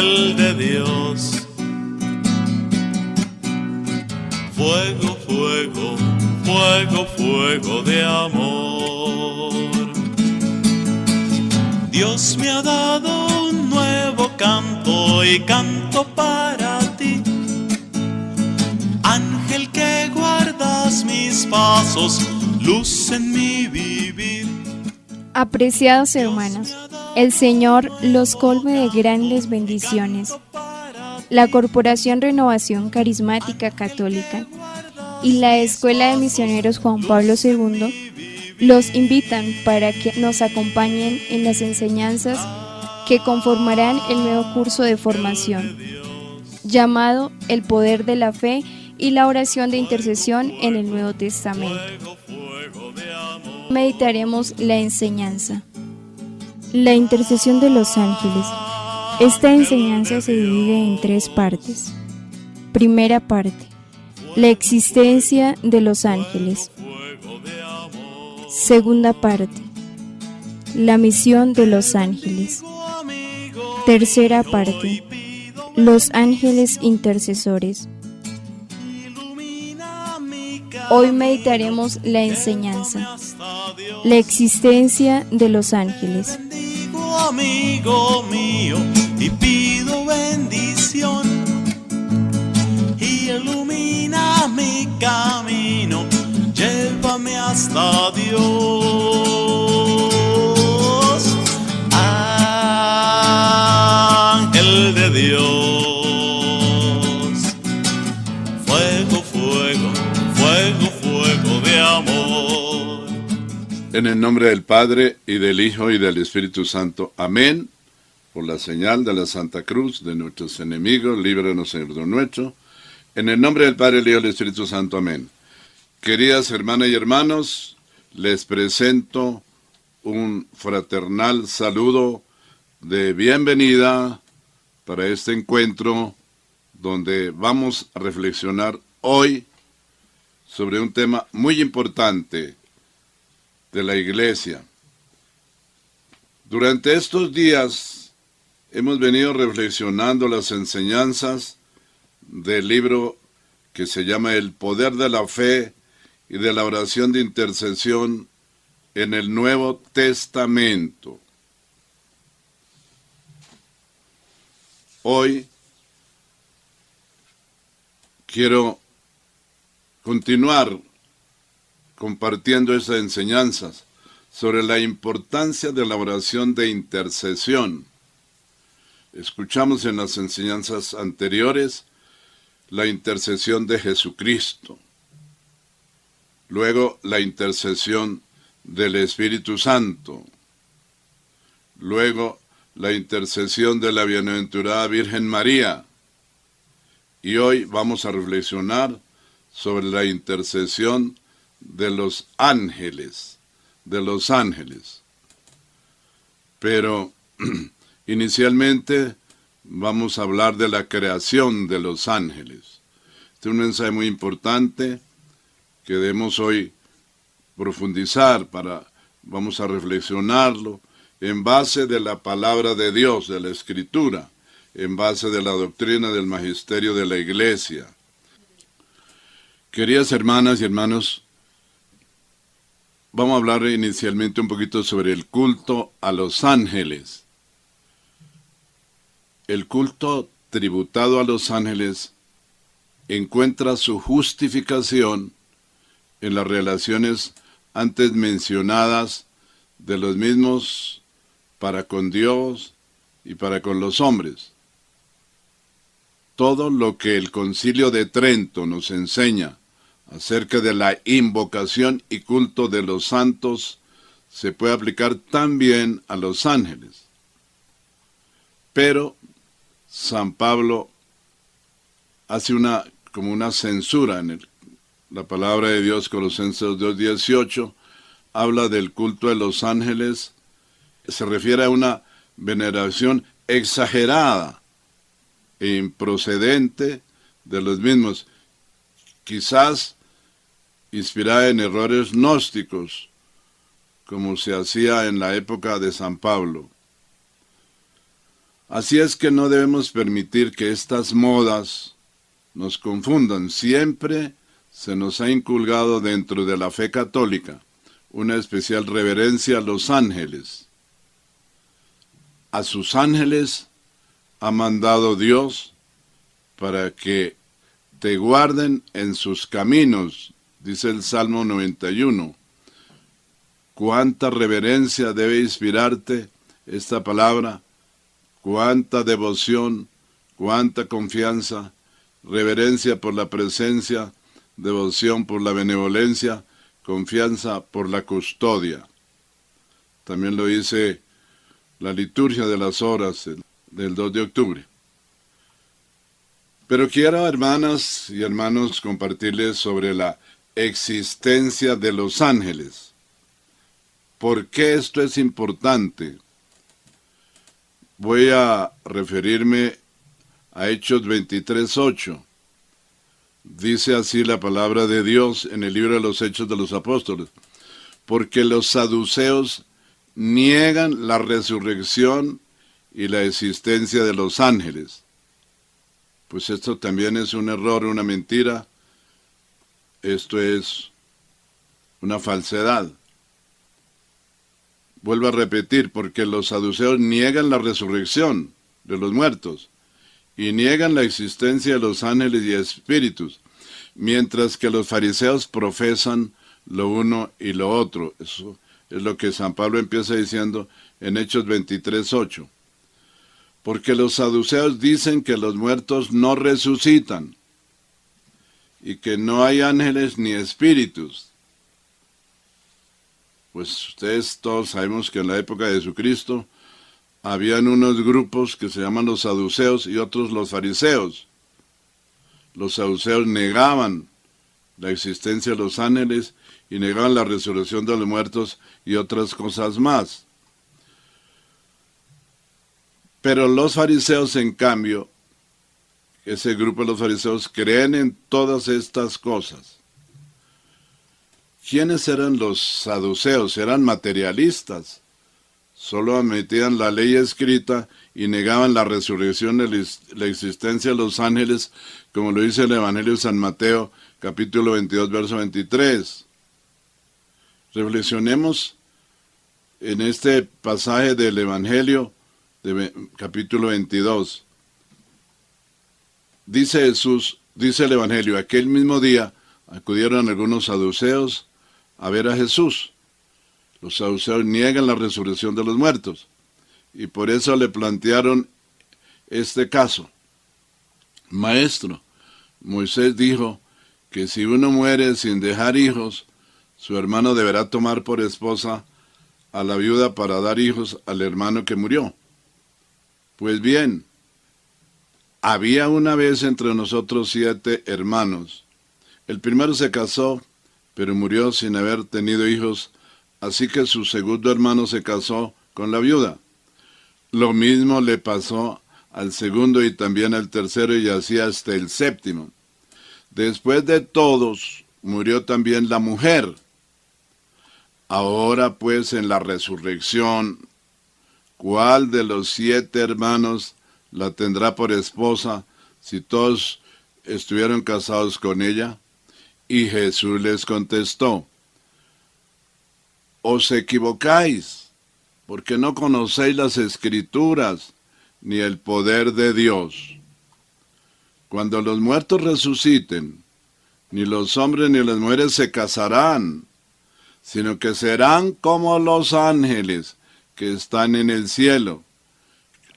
ángel de Dios. Fuego, fuego, fuego, fuego de amor. Dios me ha dado un nuevo canto y canto para ti. Ángel que guardas mis pasos, luz en mi vivir. Apreciados hermanos, el Señor los colme de grandes bendiciones. La Corporación Renovación Carismática Católica y la Escuela de Misioneros Juan Pablo II los invitan para que nos acompañen en las enseñanzas que conformarán el nuevo curso de formación, llamado El Poder de la Fe y la Oración de Intercesión en el Nuevo Testamento. Meditaremos la enseñanza. La intercesión de los ángeles. Esta enseñanza se divide en 3 partes. Primera parte, la existencia de los ángeles. Segunda parte, la misión de los ángeles. Tercera parte, los ángeles intercesores. Hoy meditaremos la enseñanza, la existencia de los ángeles. Amigo mío, y pido bendición y ilumina mi camino, llévame hasta Dios. Ángel de Dios, fuego, fuego, fuego, fuego de amor. En el nombre del Padre, y del Hijo, y del Espíritu Santo. Amén. Por la señal de la Santa Cruz de nuestros enemigos, líbranos, Señor Dios nuestro. En el nombre del Padre, el Hijo y del Espíritu Santo. Amén. Queridas hermanas y hermanos, les presento un fraternal saludo de bienvenida para este encuentro donde vamos a reflexionar hoy sobre un tema muy importante de la Iglesia. Durante estos días hemos venido reflexionando las enseñanzas del libro que se llama El Poder de la Fe y de la Oración de Intercesión en el Nuevo Testamento. Hoy quiero continuar compartiendo estas enseñanzas sobre la importancia de la oración de intercesión. Escuchamos en las enseñanzas anteriores la intercesión de Jesucristo, luego la intercesión del Espíritu Santo, luego la intercesión de la bienaventurada Virgen María, y hoy vamos a reflexionar sobre la intercesión de los ángeles, Pero inicialmente vamos a hablar de la creación de los ángeles. Este es un mensaje muy importante que debemos hoy profundizar, vamos a reflexionarlo en base de la palabra de Dios, de la Escritura, en base de la doctrina del magisterio de la Iglesia. Queridas hermanas y hermanos, vamos a hablar inicialmente un poquito sobre el culto a los ángeles. El culto tributado a los ángeles encuentra su justificación en las relaciones antes mencionadas de los mismos para con Dios y para con los hombres. Todo lo que el Concilio de Trento nos enseña acerca de la invocación y culto de los santos se puede aplicar también a los ángeles. Pero San Pablo hace como una censura en la palabra de Dios. Colosenses 2:18 habla del culto de los ángeles, se refiere a una veneración exagerada e improcedente de los mismos, quizás inspirada en errores gnósticos, como se hacía en la época de San Pablo. Así es que no debemos permitir que estas modas nos confundan. Siempre se nos ha inculcado dentro de la fe católica una especial reverencia a los ángeles. A sus ángeles ha mandado Dios para que te guarden en sus caminos, dice el Salmo 91. Cuánta reverencia debe inspirarte esta palabra, cuánta devoción, cuánta confianza, reverencia por la presencia, devoción por la benevolencia, confianza por la custodia. También lo dice la liturgia de las horas del 2 de octubre. Pero quiero, hermanas y hermanos, compartirles sobre la existencia de los ángeles. ¿Por qué esto es importante? Voy a referirme a Hechos 23:8. Dice así la palabra de Dios en el libro de los Hechos de los Apóstoles. Porque los saduceos niegan la resurrección y la existencia de los ángeles. Pues esto también es un error, una mentira. Esto es una falsedad. Vuelvo a repetir, porque los saduceos niegan la resurrección de los muertos y niegan la existencia de los ángeles y espíritus, mientras que los fariseos profesan lo uno y lo otro. Eso es lo que San Pablo empieza diciendo en Hechos 23:8. Porque los saduceos dicen que los muertos no resucitan y que no hay ángeles ni espíritus. Pues ustedes todos sabemos que en la época de Jesucristo habían unos grupos que se llaman los saduceos y otros los fariseos. Los saduceos negaban la existencia de los ángeles y negaban la resurrección de los muertos y otras cosas más. Pero los fariseos, en cambio, ese grupo de los fariseos creen en todas estas cosas. ¿Quiénes eran los saduceos? Eran materialistas. Solo admitían la ley escrita y negaban la resurrección y la existencia de los ángeles, como lo dice el Evangelio de San Mateo, capítulo 22, verso 23. Reflexionemos en este pasaje del Evangelio, capítulo 22. Dice Jesús, dice el Evangelio, aquel mismo día acudieron algunos saduceos a ver a Jesús. Los saduceos niegan la resurrección de los muertos y por eso le plantearon este caso. Maestro, Moisés dijo que si uno muere sin dejar hijos, su hermano deberá tomar por esposa a la viuda para dar hijos al hermano que murió. Pues bien, había una vez entre nosotros 7 hermanos. El primero se casó, pero murió sin haber tenido hijos, así que su segundo hermano se casó con la viuda. Lo mismo le pasó al segundo y también al tercero y así hasta el séptimo. Después de todos, murió también la mujer. Ahora pues en la resurrección, ¿cuál de los 7 hermanos la tendrá por esposa si todos estuvieron casados con ella? Y Jesús les contestó, os equivocáis, porque no conocéis las Escrituras ni el poder de Dios. Cuando los muertos resuciten, ni los hombres ni las mujeres se casarán, sino que serán como los ángeles que están en el cielo.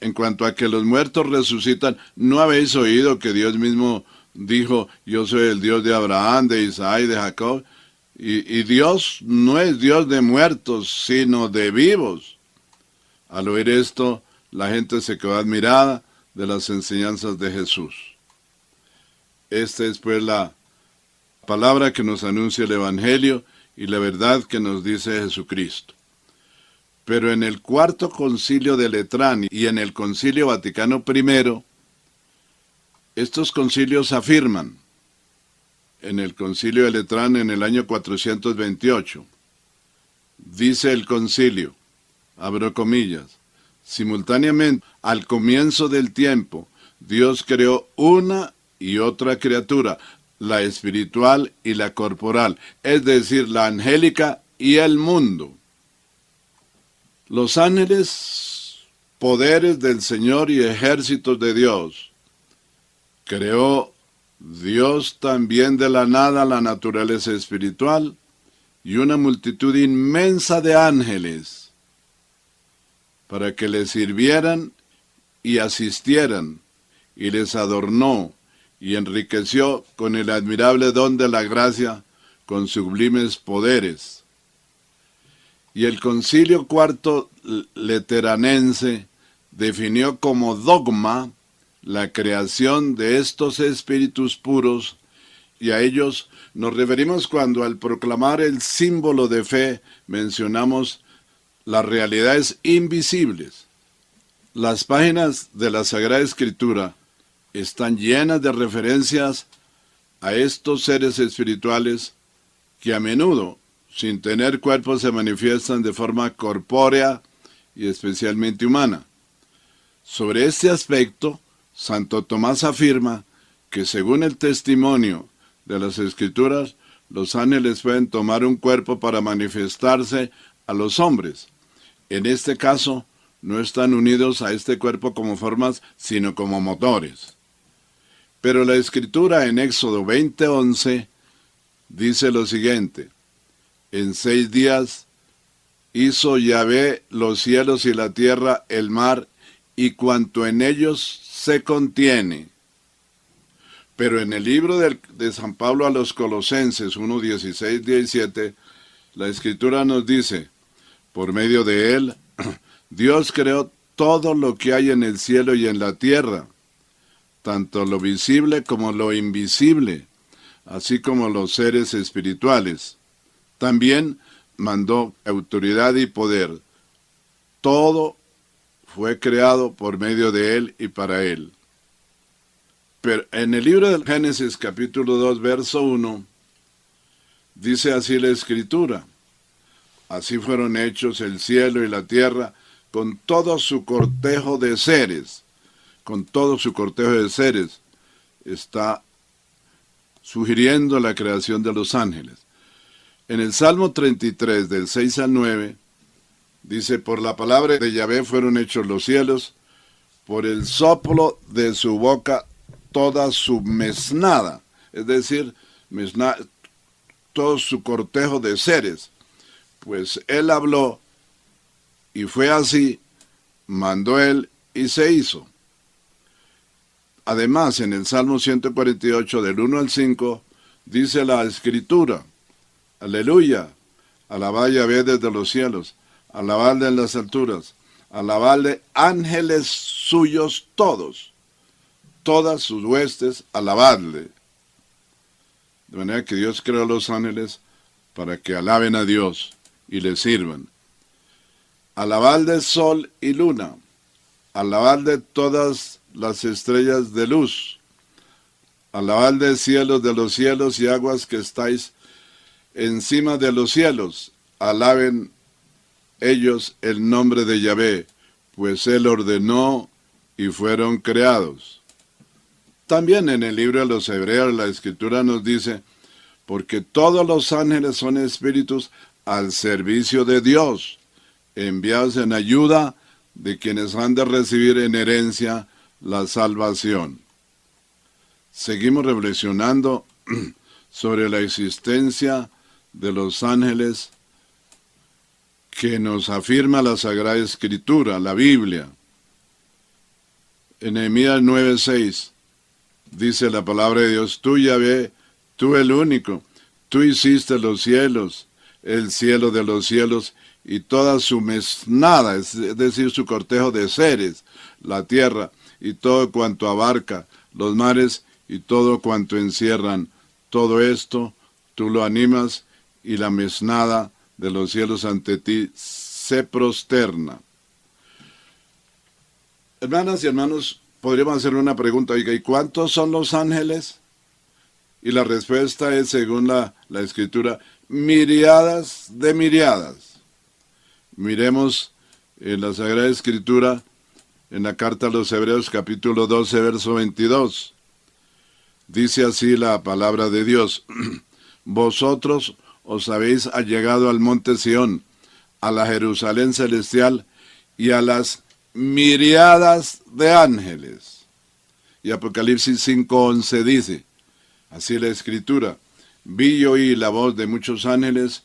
En cuanto a que los muertos resucitan, ¿no habéis oído que Dios mismo dijo, yo soy el Dios de Abraham, de Isaac y de Jacob? Y Dios no es Dios de muertos, sino de vivos. Al oír esto, la gente se quedó admirada de las enseñanzas de Jesús. Esta es pues la palabra que nos anuncia el Evangelio y la verdad que nos dice Jesucristo. Pero en el cuarto concilio de Letrán y en el concilio Vaticano I, estos concilios afirman, en el concilio de Letrán en el año 428, dice el concilio, abro comillas, Simultáneamente, al comienzo del tiempo, Dios creó una y otra criatura, la espiritual y la corporal, es decir, la angélica y el mundo. Los ángeles, poderes del Señor y ejércitos de Dios. Creó Dios también de la nada la naturaleza espiritual y una multitud inmensa de ángeles para que les sirvieran y asistieran, y les adornó y enriqueció con el admirable don de la gracia, con sublimes poderes. Y el Concilio Cuarto Lateranense definió como dogma la creación de estos espíritus puros, y a ellos nos referimos cuando al proclamar el símbolo de fe mencionamos las realidades invisibles. Las páginas de la Sagrada Escritura están llenas de referencias a estos seres espirituales que a menudo, sin tener cuerpo, se manifiestan de forma corpórea y especialmente humana. Sobre este aspecto, Santo Tomás afirma que según el testimonio de las Escrituras, los ángeles pueden tomar un cuerpo para manifestarse a los hombres. En este caso, no están unidos a este cuerpo como formas, sino como motores. Pero la Escritura en Éxodo 20:11 dice lo siguiente: en 6 días hizo Yahvé los cielos y la tierra, el mar y cuanto en ellos se contiene. Pero en el libro de San Pablo a los Colosenses 1:16-17, la Escritura nos dice: por medio de él, Dios creó todo lo que hay en el cielo y en la tierra, tanto lo visible como lo invisible, así como los seres espirituales. También mandó autoridad y poder. Todo fue creado por medio de él y para él. Pero en el libro del Génesis capítulo 2, verso 1, dice así la Escritura: así fueron hechos el cielo y la tierra con todo su cortejo de seres. Con todo su cortejo de seres está sugiriendo la creación de los ángeles. En el Salmo 33, del 6 al 9, dice: por la palabra de Yahvé fueron hechos los cielos, por el soplo de su boca toda su mesnada, es decir, todo su cortejo de seres. Pues él habló, y fue así, mandó él, y se hizo. Además, en el Salmo 148, del 1 al 5, dice la Escritura: aleluya, alabad a Yahvé desde los cielos, alabadle en las alturas, alabadle ángeles suyos todos, todas sus huestes, alabadle. De manera que Dios creó a los ángeles para que alaben a Dios y le sirvan. Alabadle sol y luna, alabadle todas las estrellas de luz, alabadle cielos de los cielos y aguas que estáis encima de los cielos, alaben ellos el nombre de Yahvé, pues él ordenó y fueron creados. También en el libro de los Hebreos la Escritura nos dice: porque todos los ángeles son espíritus al servicio de Dios, enviados en ayuda de quienes han de recibir en herencia la salvación. Seguimos reflexionando sobre la existencia de los ángeles que nos afirma la Sagrada Escritura, la Biblia. En Nehemías 9:6 dice la palabra de Dios: tú, Yahvé, tú el único, tú hiciste los cielos, el cielo de los cielos y toda su mesnada, es decir, su cortejo de seres, la tierra y todo cuanto abarca, los mares y todo cuanto encierran. Todo esto tú lo animas, y la mesnada de los cielos ante ti se prosterna. Hermanas y hermanos, podríamos hacer una pregunta: oiga, ¿y cuántos son los ángeles? Y la respuesta es, según la Escritura, miriadas de miriadas. Miremos en la Sagrada Escritura, en la carta a los Hebreos capítulo 12, verso 22. Dice así la palabra de Dios: vosotros os habéis allegado al monte Sión, a la Jerusalén celestial y a las miriadas de ángeles. Y Apocalipsis 5:11 dice, así la Escritura: vi y oí la voz de muchos ángeles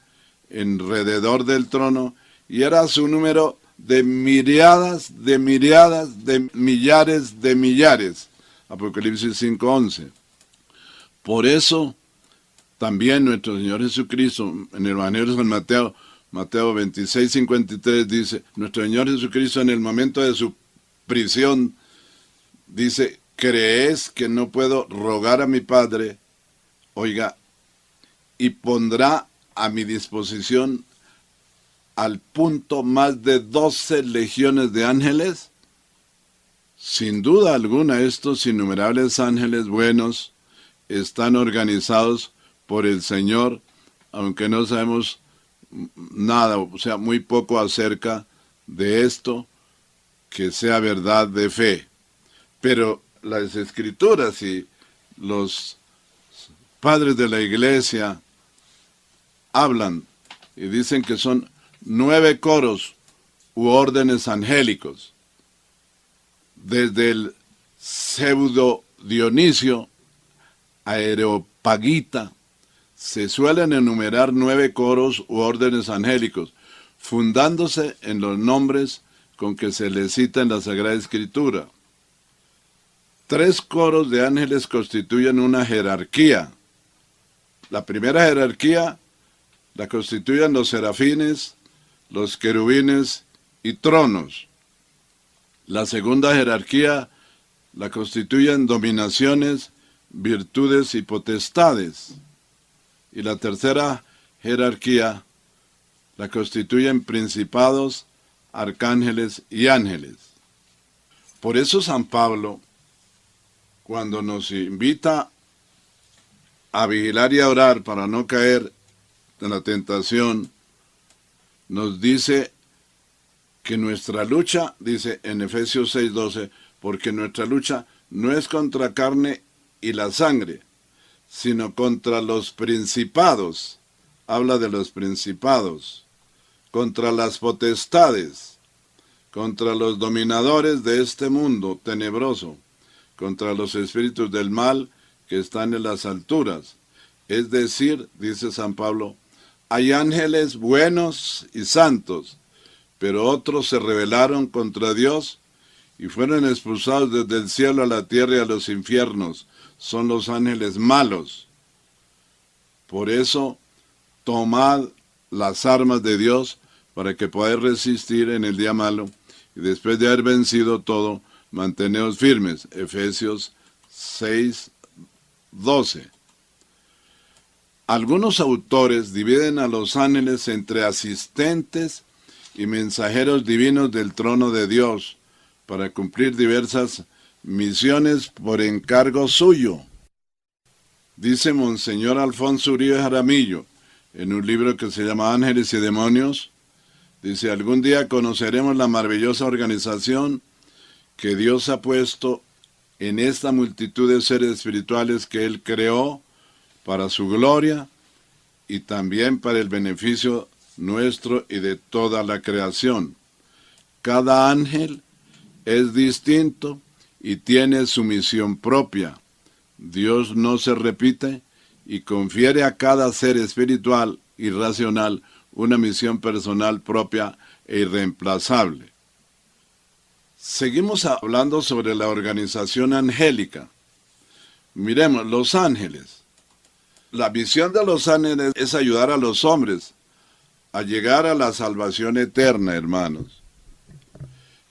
alrededor del trono, y era su número de miriadas, de miriadas, de millares, de millares. Apocalipsis 5:11. Por eso, también nuestro Señor Jesucristo, en el Evangelio de San Mateo, Mateo 26:53, dice, nuestro Señor Jesucristo en el momento de su prisión, dice, ¿crees que no puedo rogar a mi Padre? Oiga, y pondrá a mi disposición al punto más de 12 legiones de ángeles. Sin duda alguna, estos innumerables ángeles buenos están organizados por el Señor, aunque no sabemos nada, o sea, muy poco acerca de esto, que sea verdad de fe. Pero las Escrituras y los padres de la Iglesia hablan y dicen que son 9 coros u órdenes angélicos. Desde el pseudo Dionisio a Areopagita se suelen enumerar 9 coros u órdenes angélicos, fundándose en los nombres con que se les cita en la Sagrada Escritura. 3 coros de ángeles constituyen una jerarquía. La primera jerarquía la constituyen los serafines, los querubines y tronos. La segunda jerarquía la constituyen dominaciones, virtudes y potestades. Y la tercera jerarquía la constituyen principados, arcángeles y ángeles. Por eso San Pablo, cuando nos invita a vigilar y a orar para no caer en la tentación, nos dice que nuestra lucha, dice en Efesios 6:12, porque nuestra lucha no es contra carne y la sangre, sino contra los principados, habla de los principados, contra las potestades, contra los dominadores de este mundo tenebroso, contra los espíritus del mal que están en las alturas. Es decir, dice San Pablo, hay ángeles buenos y santos, pero otros se rebelaron contra Dios y fueron expulsados desde el cielo a la tierra y a los infiernos. Son los ángeles malos. Por eso, tomad las armas de Dios para que podáis resistir en el día malo, y después de haber vencido todo, manteneos firmes. Efesios 6:12. Algunos autores dividen a los ángeles entre asistentes y mensajeros divinos del trono de Dios para cumplir diversas misiones por encargo suyo. Dice Monseñor Alfonso Uribe Jaramillo, en un libro que se llama Ángeles y Demonios, dice, algún día conoceremos la maravillosa organización que Dios ha puesto en esta multitud de seres espirituales que Él creó para su gloria y también para el beneficio nuestro y de toda la creación. Cada ángel es distinto y tiene su misión propia. Dios no se repite y confiere a cada ser espiritual y racional una misión personal propia e irreemplazable. Seguimos hablando sobre la organización angélica. Miremos, los ángeles. La misión de los ángeles es ayudar a los hombres a llegar a la salvación eterna, hermanos,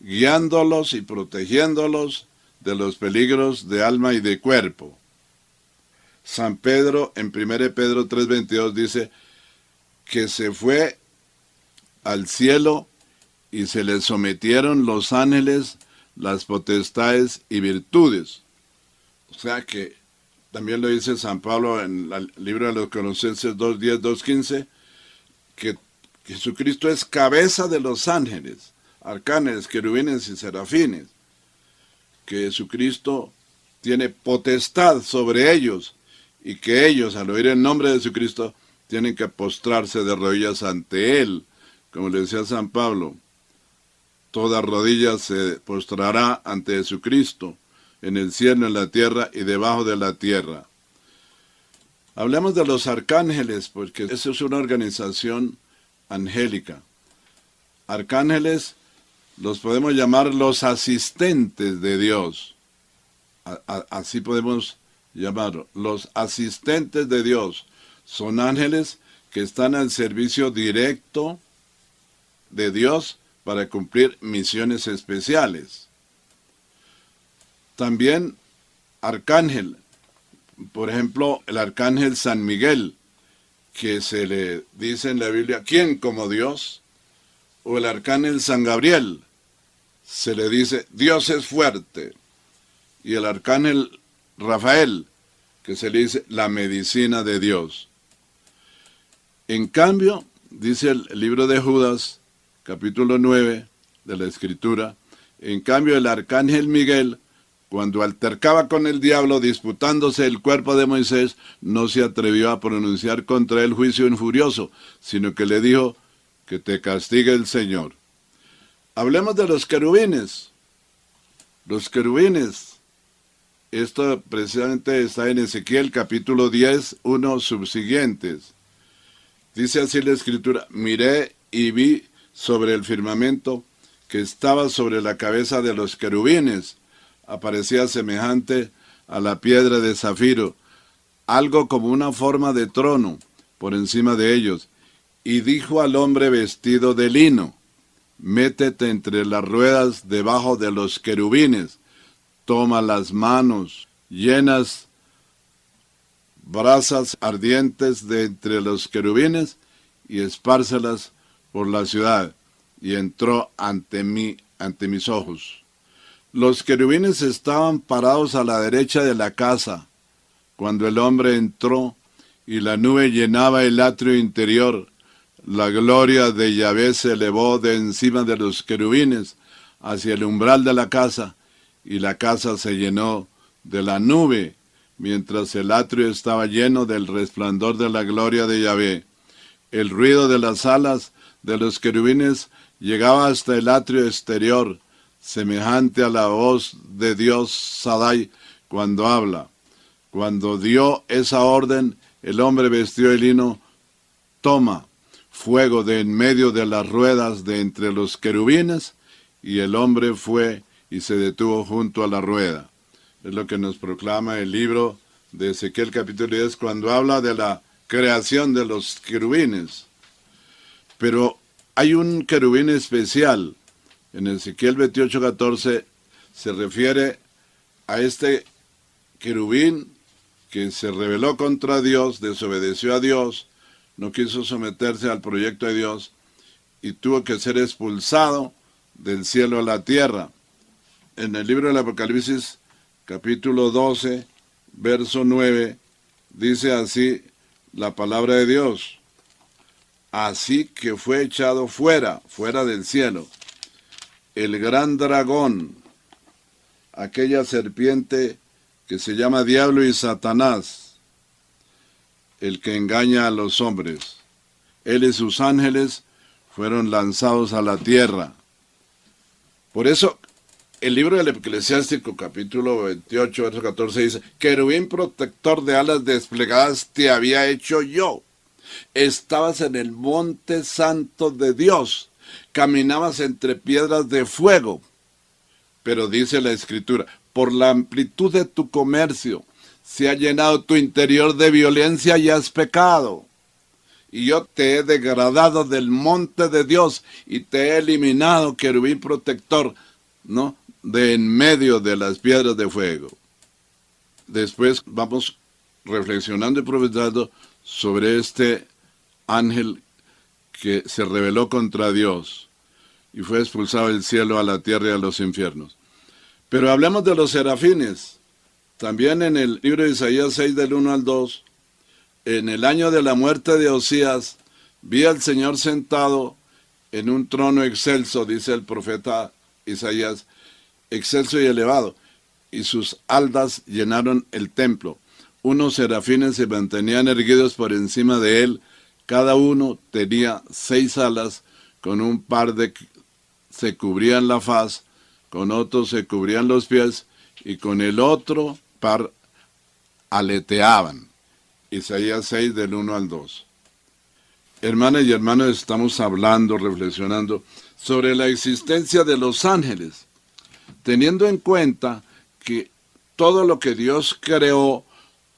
guiándolos y protegiéndolos de los peligros de alma y de cuerpo. San Pedro, en 1 Pedro 3:22, dice que se fue al cielo y se le sometieron los ángeles, las potestades y virtudes. O sea que también lo dice San Pablo en el libro de los Colosenses 2:10, 2:15, que Jesucristo es cabeza de los ángeles. arcángeles, querubines y serafines, que Jesucristo tiene potestad sobre ellos y que ellos, al oír el nombre de Jesucristo, tienen que postrarse de rodillas ante Él. Como le decía San Pablo, toda rodilla se postrará ante Jesucristo, en el cielo, en la tierra y debajo de la tierra. Hablemos de los arcángeles, porque esa es una organización angélica. Arcángeles los podemos llamar los asistentes de Dios. Así podemos llamarlo, los asistentes de Dios. Son ángeles que están al servicio directo de Dios para cumplir misiones especiales. También arcángel, por ejemplo, el arcángel San Miguel, que se le dice en la Biblia, ¿quién como Dios? O el arcángel San Gabriel, se le dice, Dios es fuerte. Y el arcángel Rafael, que se le dice, la medicina de Dios. En cambio, dice el libro de Judas, capítulo 9 de la Escritura, en cambio el arcángel Miguel, cuando altercaba con el diablo disputándose el cuerpo de Moisés, no se atrevió a pronunciar contra él juicio injurioso, sino que le dijo, que te castigue el Señor. Hablemos de los querubines. Los querubines, esto precisamente está en Ezequiel capítulo 10, 1 subsiguientes. Dice así la Escritura, miré y vi sobre el firmamento que estaba sobre la cabeza de los querubines, aparecía semejante a la piedra de zafiro, algo como una forma de trono por encima de ellos, y dijo al hombre vestido de lino, métete entre las ruedas debajo de los querubines, toma las manos llenas brasas ardientes de entre los querubines y espárcelas por la ciudad, y entró ante mis ojos. Los querubines estaban parados a la derecha de la casa, cuando el hombre entró, y la nube llenaba el atrio interior. La gloria de Yahvé se elevó de encima de los querubines hacia el umbral de la casa, y la casa se llenó de la nube, mientras el atrio estaba lleno del resplandor de la gloria de Yahvé. El ruido de las alas de los querubines llegaba hasta el atrio exterior, semejante a la voz de Dios Sadai cuando habla. Cuando dio esa orden, el hombre vestido de lino, toma fuego de en medio de las ruedas de entre los querubines, y el hombre fue y se detuvo junto a la rueda. Es lo que nos proclama el libro de Ezequiel capítulo 10 cuando habla de la creación de los querubines. Pero hay un querubín especial. En Ezequiel 28:14 se refiere a este querubín que se rebeló contra Dios, desobedeció a Dios, no quiso someterse al proyecto de Dios y tuvo que ser expulsado del cielo a la tierra. En el libro del Apocalipsis, capítulo 12, verso 9, dice así la palabra de Dios. Así que fue echado fuera del cielo, el gran dragón, aquella serpiente que se llama Diablo y Satanás, el que engaña a los hombres. Él y sus ángeles fueron lanzados a la tierra. Por eso, el libro del Eclesiástico, capítulo 28, verso 14, dice, querubín protector de alas desplegadas te había hecho yo. Estabas en el monte santo de Dios, caminabas entre piedras de fuego. Pero dice la Escritura, por la amplitud de tu comercio, se ha llenado tu interior de violencia y has pecado. Y yo te he degradado del monte de Dios y te he eliminado, querubín protector, ¿no?, de en medio de las piedras de fuego. Después vamos reflexionando y profetizando sobre este ángel que se rebeló contra Dios y fue expulsado del cielo a la tierra y a los infiernos. Pero hablemos de los serafines. También en el libro de Isaías 6, del 1 al 2, en el año de la muerte de Osías, vi al Señor sentado en un trono excelso, dice el profeta Isaías, excelso y elevado, y sus haldas llenaron el templo. Unos serafines se mantenían erguidos por encima de él, cada uno tenía 6 alas, con un par se cubrían la faz, con otro se cubrían los pies, y con el otro par aleteaban. Isaías 6 del 1 al 2. Hermanas y hermanos, estamos hablando, reflexionando sobre la existencia de los ángeles, teniendo en cuenta que todo lo que Dios creó,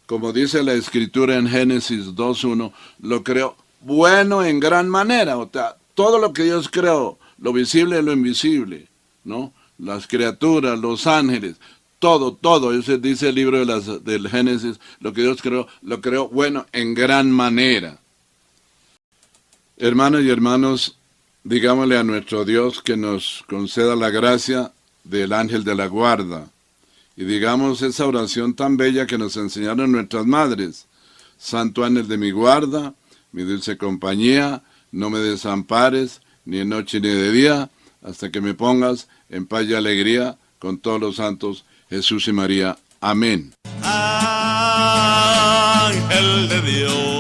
como dice la Escritura en Génesis 2:1, lo creó bueno en gran manera. O sea, todo lo que Dios creó, lo visible y lo invisible, ¿no? Las criaturas, los ángeles, todo, eso dice el libro del Génesis, lo que Dios creó, lo creó bueno en gran manera. Hermanos y hermanos, digámosle a nuestro Dios que nos conceda la gracia del ángel de la guarda. Y digamos esa oración tan bella que nos enseñaron nuestras madres. Santo ángel de mi guarda, mi dulce compañía, no me desampares, ni de noche ni de día, hasta que me pongas en paz y alegría con todos los santos, Jesús y María. Amén. Ángel de Dios,